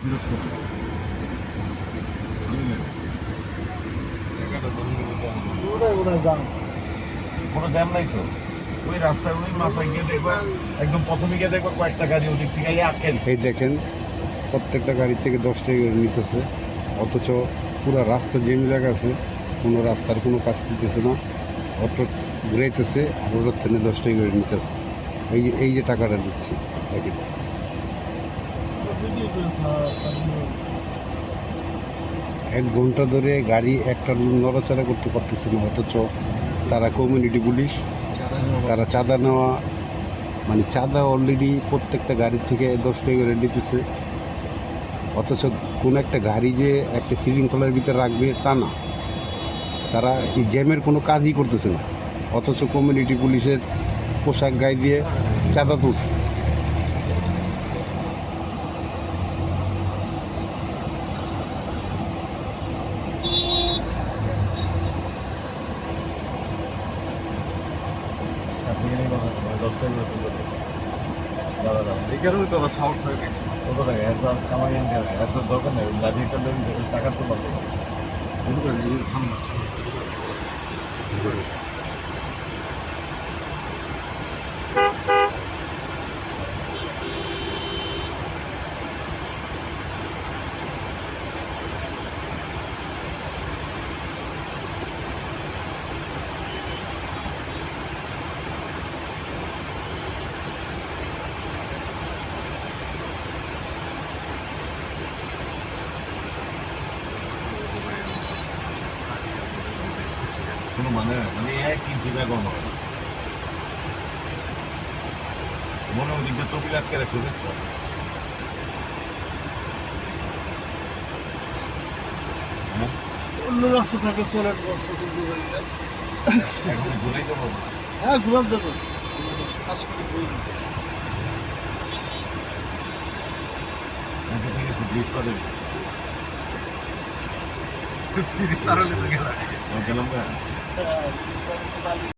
বিরক্ত কোনো জ্যাম নাই তো। ওই রাস্তায় ওই মাথায় গিয়ে দেখবা, একদম প্রথমে গিয়ে দেখবা কয়েকটা গাড়ি ওদিক থেকে আটকে দিচ্ছে। এই দেখেন প্রত্যেকটা গাড়ি থেকে 10 টাকা করে নিতেছে, অথচ পুরো রাস্তা জেনে জায়গা আছে, কোনো রাস্তার কোনো কাজ করতেছে না, অটো ঘুরাইতেছে আর ওটার থেকে 10 টাকা করে নিতেছে। এই যে টাকাটা দিচ্ছি দেখেন। 1 ঘন্টা ধরে গাড়ি একটা নড়াচড়া করতে পারতেছে না, অথচ তারা কমিউনিটি পুলিশ, তারা চাঁদা নেওয়া, মানে চাঁদা অলরেডি প্রত্যেকটা গাড়ির থেকে 10 টাকা করে নিতেছে, অথচ কোনো একটা গাড়ি যে একটা শৃঙ্খলার ভিতরে রাখবে তা না, তারা এই জ্যামের কোনো কাজই করতেছে না, অথচ কমিউনিটি পুলিশের পোশাক গায়ে দিয়ে চাঁদা তুলছে। এই কারণে তো সাহস হয়ে গেছে। কত টাকা এত কামাই আনতে হবে, এত দরকার নেই। লাঠিটা টাকা তো পাবো সামনে। কোনো মানে 1 ইঞ্চি ব্যাগও নয়। মনে ওদিকটা তবিল আটকে রাখছে, দেখছো? অন্য রাস্তা থাকে চলে একদম ঘুরেই যাবো। হ্যাঁ ঘুরান যাবে কাজ করে ঘুরে দিতে ঠিক আছে, ব্রিজ পাবে। গেলাম।